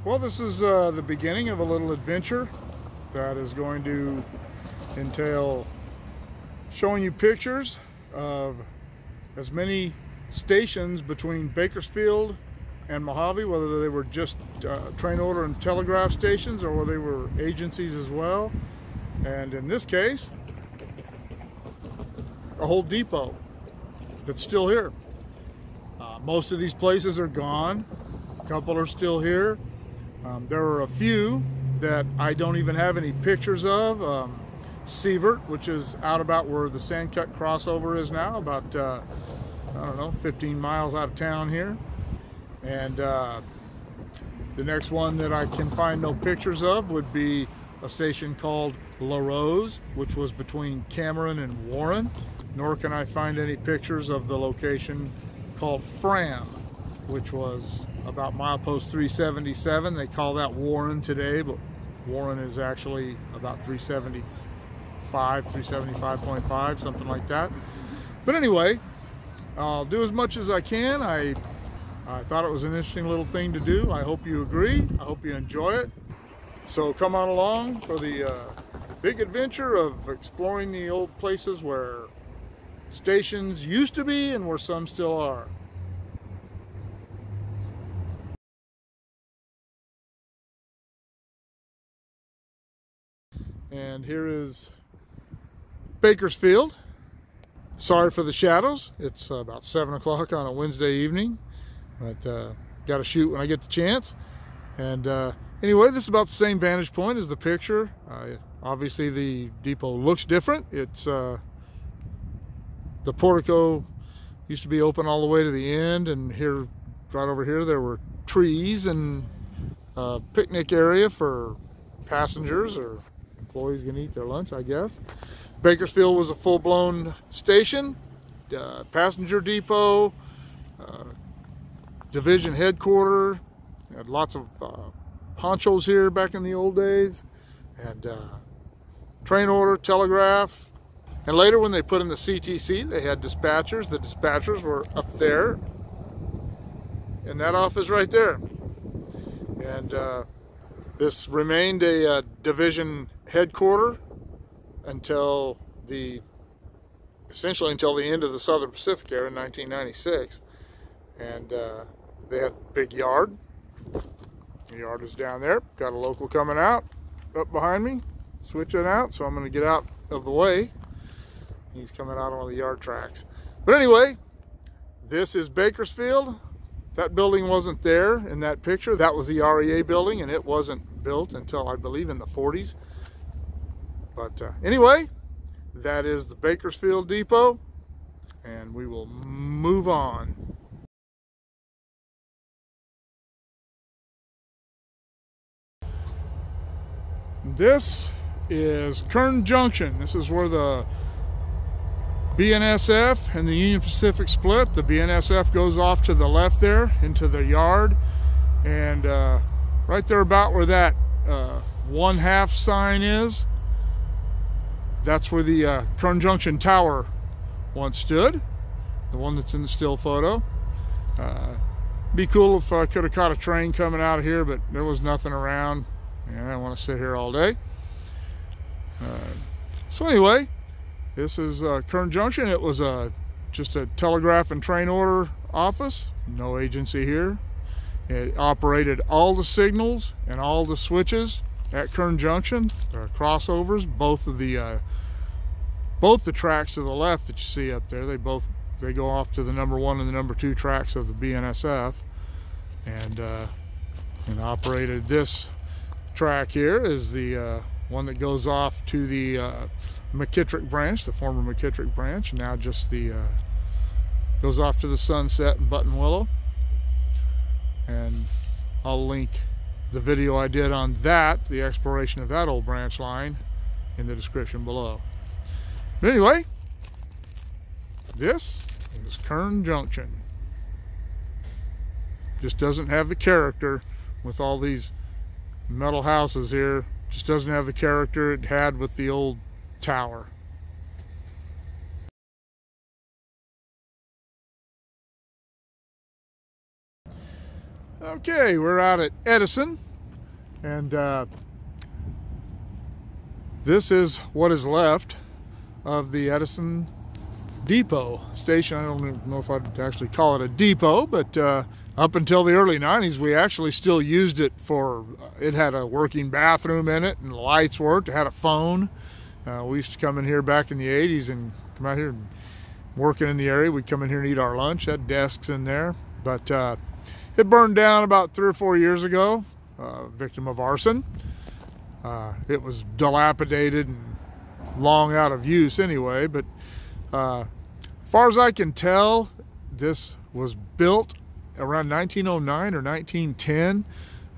Well, this is the beginning of a little adventure that is going to entail showing you pictures of as many stations between Bakersfield and Mojave, whether they were just train order and telegraph stations or whether they were agencies as well. And in this case, a whole depot that's still here. Most of these places are gone. A couple are still here. There are a few that I don't even have any pictures of. Sievert, which is out about where the Sandcut crossover is now, about I don't know, 15 miles out of town here. And the next one that I can find no pictures of would be a station called La Rose, which was between Cameron and Warren. Nor can I find any pictures of the location called Fram, which was about milepost 377. They call that Warren today, but Warren is actually about 375.5, something like that. But anyway, I'll do as much as I can. I thought it was an interesting little thing to do. I hope you agree. I hope you enjoy it. So come on along for the big adventure of exploring the old places where stations used to be and where some still are. And here is Bakersfield. Sorry for the shadows. It's about 7 o'clock on a Wednesday evening, but got to shoot when I get the chance. And anyway, this is about the same vantage point as the picture. Obviously the depot looks different. It's the portico used to be open all the way to the end, and here, right over here, there were trees and a picnic area for passengers or employees can eat their lunch, I guess. Bakersfield was a full-blown station, passenger depot, division headquarters. Had lots of ponchos here back in the old days, and train order, telegraph. And later when they put in the CTC, they had dispatchers. The dispatchers were up there in that office right there. And this remained a division headquarters until essentially until the end of the Southern Pacific era in 1996. And they had a big yard. The yard is down there. Got a local coming out up behind me, switching out, so I'm going to get out of the way. He's coming out on the yard tracks. But anyway, this is Bakersfield. That building wasn't there in that picture. That was the REA building, and it wasn't built until, I believe, in the 40s. But anyway, that is the Bakersfield Depot, and we will move on. This is Kem Junction. This is where the BNSF and the Union Pacific split. The BNSF goes off to the left there into the yard, and right there about where that 1/2 sign is, that's where the Kem Junction Tower once stood, the one that's in the still photo. Be cool if I could have caught a train coming out of here, but there was nothing around, and I don't want to sit here all day. So anyway, this is Kem Junction. It was just a telegraph and train order office, no agency here. It operated all the signals and all the switches at Kem Junction. There are crossovers. Both the tracks to the left that you see up there, they go off to the number 1 and the number 2 tracks of the BNSF, and operated this track here is the one that goes off to the McKittrick branch, the former McKittrick branch. Now just the goes off to the Sunset and Buttonwillow. And I'll link the video I did on that, the exploration of that old branch line, in the description below. But anyway, this is Kem Junction. Just doesn't have the character with all these metal houses here. Just doesn't have the character it had with the old tower. Okay, we're out at Edison And this is what is left of the Edison Depot station. I don't even know if I'd actually call it a depot, but up until the early 90s, we actually still used it for, it had a working bathroom in it, and the lights worked. It had a phone. We used to come in here back in the 80s and come out here and working in the area. We'd come in here and eat our lunch. Had desks in there, but it burned down about 3 or 4 years ago, victim of arson. It was dilapidated and long out of use anyway, but far as I can tell, this was built around 1909 or 1910,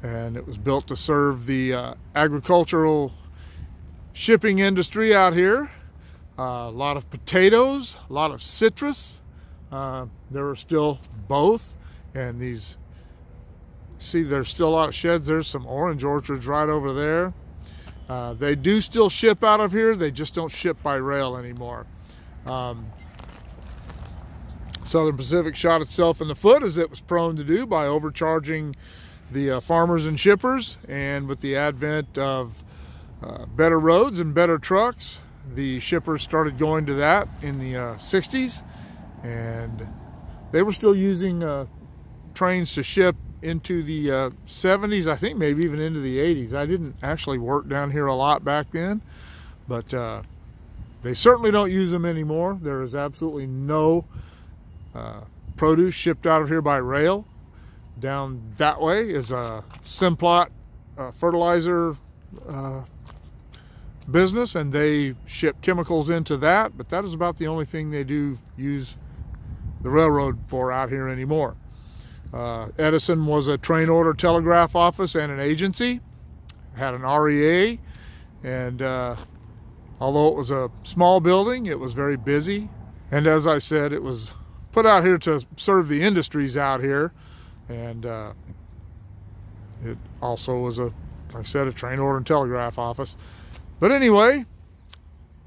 and it was built to serve the agricultural shipping industry out here. A lot of potatoes, a lot of citrus. There are still both, and these, see, there's still a lot of sheds. There's some orange orchards right over there. They do still ship out of here. They just don't ship by rail anymore. Southern Pacific shot itself in the foot, as it was prone to do, by overcharging the farmers and shippers. And with the advent of better roads and better trucks, the shippers started going to that in the 60s, and they were still using trains to ship into the 70s, I think maybe even into the 80s. I didn't actually work down here a lot back then, but they certainly don't use them anymore. There is absolutely no produce shipped out of here by rail. Down that way is a Simplot fertilizer business, and they ship chemicals into that, but that is about the only thing they do use the railroad for out here anymore. Edison was a train order telegraph office and an agency. Had an REA, and although it was a small building, it was very busy. And as I said, it was put out here to serve the industries out here, and it also was a, like I said, a train order and telegraph office. But anyway,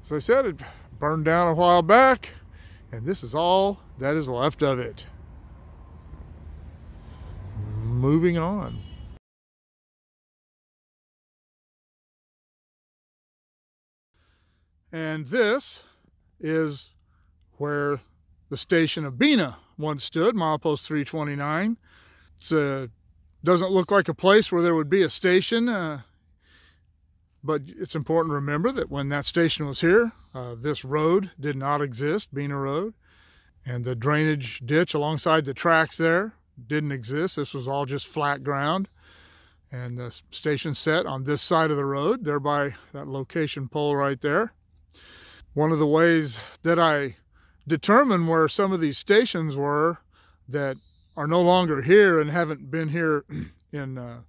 as I said, it burned down a while back, and this is all that is left of it. Moving on. And this is where the station of Bena once stood, milepost 329. It doesn't look like a place where there would be a station, but it's important to remember that when that station was here, this road did not exist, Bena Road, and the drainage ditch alongside the tracks there didn't exist. This was all just flat ground, and the station set on this side of the road, there by that location pole right there. One of the ways that I determine where some of these stations were that are no longer here and haven't been here in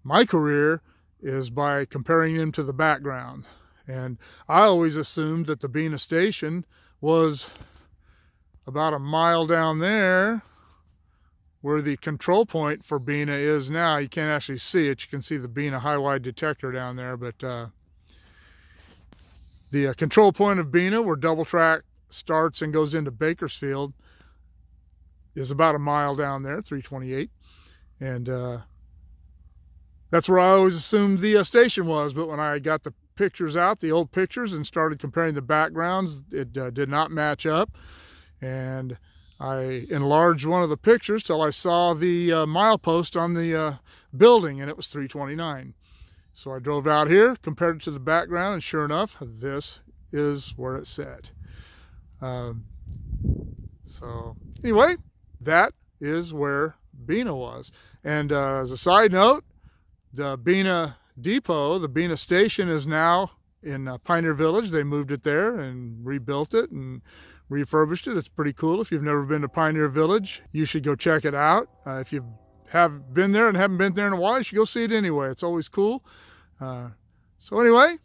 my career is by comparing them to the background. And I always assumed that the Bena Station was about a mile down there, where the control point for Bena is now. You can't actually see it. You can see the Bena high-wide detector down there, but the control point of Bena, where double track starts and goes into Bakersfield, is about a mile down there, 328. And that's where I always assumed the station was. But when I got the pictures out, the old pictures, and started comparing the backgrounds, it did not match up. And I enlarged one of the pictures till I saw the milepost on the building, and it was 329. So I drove out here, compared it to the background, and sure enough, this is where it said. So anyway, that is where Bena was. And as a side note, the Bena Depot, the Bena Station, is now in Pioneer Village. They moved it there and rebuilt it and refurbished it. It's pretty cool. If you've never been to Pioneer Village, you should go check it out. If you have been there and haven't been there in a while, you should go see it anyway. It's always cool. So anyway,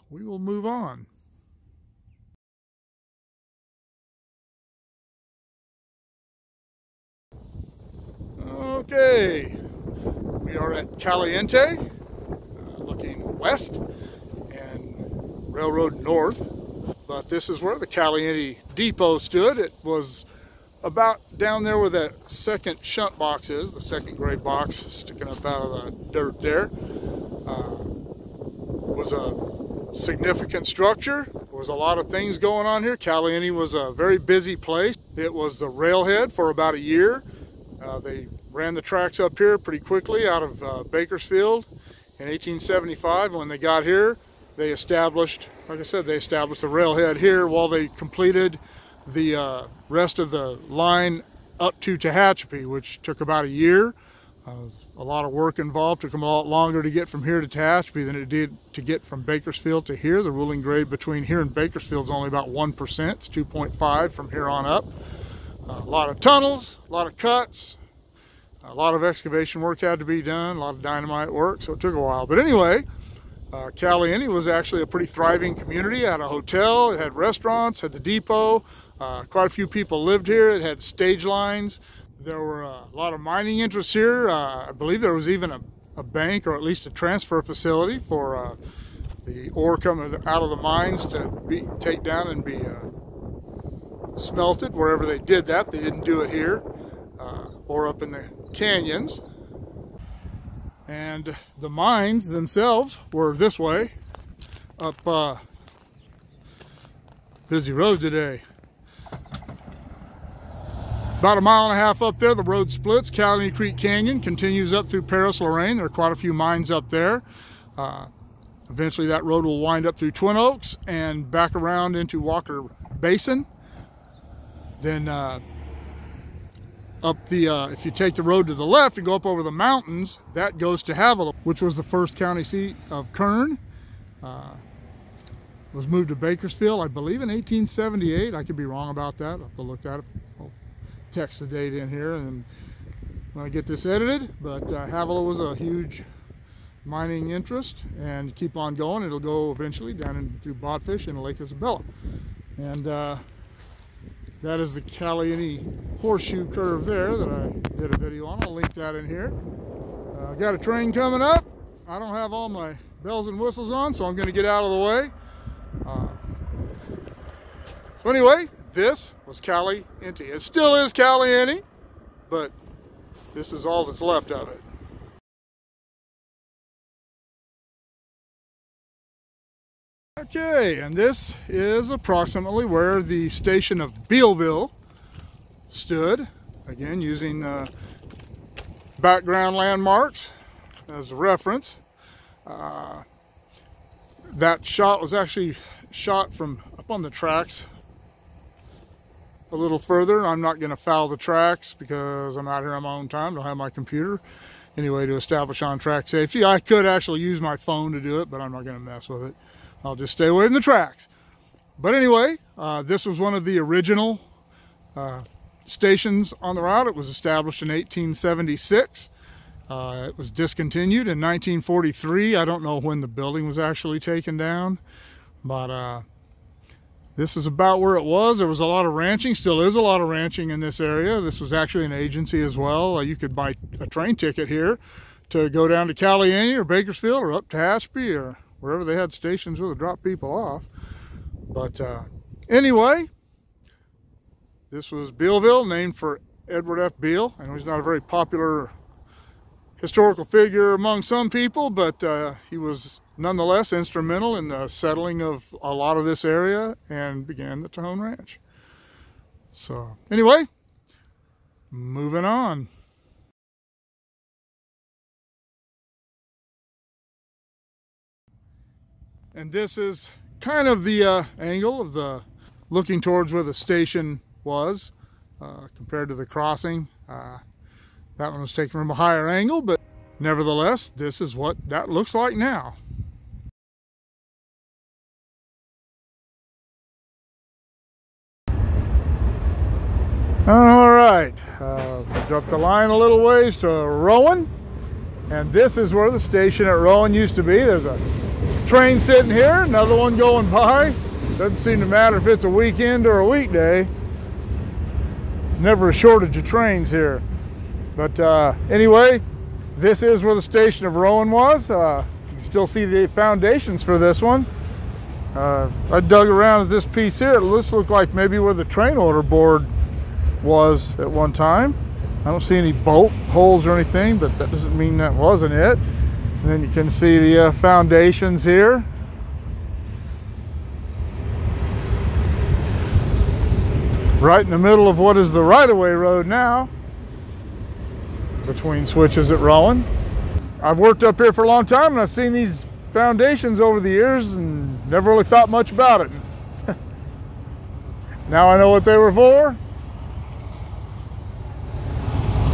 we will move on. Okay, we are at Caliente, looking west and railroad north. But this is where the Caliente Depot stood. It was about down there where that second shunt box is, the second gray box sticking up out of the dirt there, was a significant structure. There was a lot of things going on here. Caliente was a very busy place. It was the railhead for about a year. They ran the tracks up here pretty quickly out of Bakersfield in 1875. When they got here, they established, like I said, they established the railhead here while they completed the rest of the line up to Tehachapi, which took about a year. A lot of work involved. Took them a lot longer to get from here to Tehachapi than it did to get from Bakersfield to here. The ruling grade between here and Bakersfield is only about 1%. It's 2.5 from here on up. A lot of tunnels, a lot of cuts, a lot of excavation work had to be done, a lot of dynamite work, so it took a while. But anyway, Caliente was actually a pretty thriving community. It had a hotel, it had restaurants, had the depot. Quite a few people lived here. It had stage lines. There were a lot of mining interests here. I believe there was even a bank, or at least a transfer facility for the ore coming out of the mines to be taken down and be smelted wherever they did that. They didn't do it here or up in the canyons. And the mines themselves were this way up busy road today. About a mile and a half up there, the road splits. Caliente Creek Canyon continues up through Paris, Lorraine. There are quite a few mines up there. Eventually that road will wind up through Twin Oaks and back around into Walker Basin. Then up the, if you take the road to the left and go up over the mountains, that goes to Bealeville, which was the first county seat of Kern. Was moved to Bakersfield, I believe, in 1878. I could be wrong about that. I'll have to look at it. I'll text the date in here and when I get this edited. But Bealeville was a huge mining interest, and keep on going. It'll go eventually down through Bodfish and Lake Isabella. And that is the Caliente horseshoe curve there that I did a video on. I'll link that in here. I've got a train coming up. I don't have all my bells and whistles on, so I'm going to get out of the way. So anyway, this was Caliente. It still is Caliente, but this is all that's left of it. Okay, and this is approximately where the station of Bealeville stood. Again, using background landmarks as a reference. That shot was actually shot from up on the tracks a little further. I'm not going to foul the tracks because I'm out here on my own time. Don't have my computer anyway to establish on track safety. I could actually use my phone to do it, but I'm not going to mess with it. I'll just stay away from the tracks. But anyway, this was one of the original stations on the route. It was established in 1876. It was discontinued in 1943. I don't know when the building was actually taken down, but this is about where it was. There was a lot of ranching, still is a lot of ranching in this area. This was actually an agency as well. You could buy a train ticket here to go down to Caliente or Bakersfield or up to Tehachapi or wherever they had stations where to drop people off. But anyway, this was Bealeville, named for Edward F. Beale. I know he's not a very popular historical figure among some people, but he was nonetheless instrumental in the settling of a lot of this area and began the Tejon Ranch. So anyway, moving on. And this is kind of the angle of the looking towards where the station was compared to the crossing. That one was taken from a higher angle, but nevertheless, this is what that looks like now. All right, dropped the line a little ways to Rowen, and this is where the station at Rowen used to be. There's a train sitting here, another one going by. Doesn't seem to matter if it's a weekend or a weekday. Never a shortage of trains here. But anyway, this is where the station of Rowen was. You can still see the foundations for this one. I dug around at this piece here. It looks like maybe where the train order board was at one time. I don't see any bolt holes or anything, but that doesn't mean that wasn't it. And then you can see the foundations here. Right in the middle of what is the right-of-way road now, between switches at Rowen. I've worked up here for a long time, and I've seen these foundations over the years and never really thought much about it. Now I know what they were for.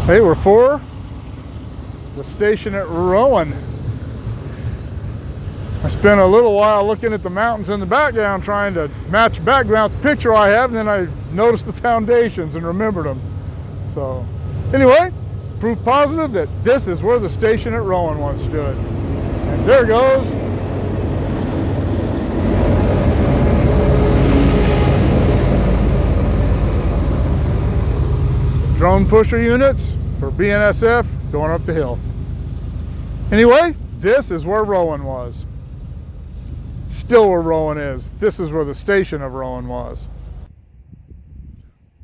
They were for the station at Rowen. I spent a little while looking at the mountains in the background trying to match background with the picture I have, and then I noticed the foundations and remembered them. So anyway, proof positive that this is where the station at Rowen once stood. And there goes drone pusher units for BNSF going up the hill. Anyway, this is where Rowen was. Still where Rowen is. This is where the station of Rowen was.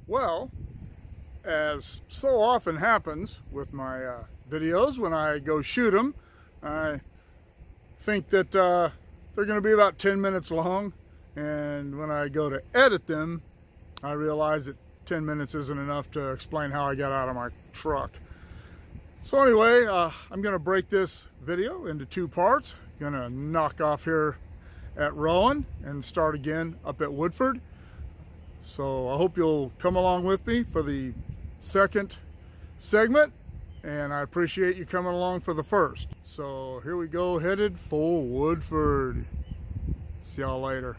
Well, as so often happens with my videos, when I go shoot them, I think that they're going to be about 10 minutes long, and when I go to edit them, I realize that 10 minutes isn't enough to explain how I got out of my truck. So anyway, I'm going to break this video into two parts. Going to knock off here at Rowen and start again up at Woodford. So I hope you'll come along with me for the second segment, and I appreciate you coming along for the first. So here we go, headed for Woodford. See y'all later.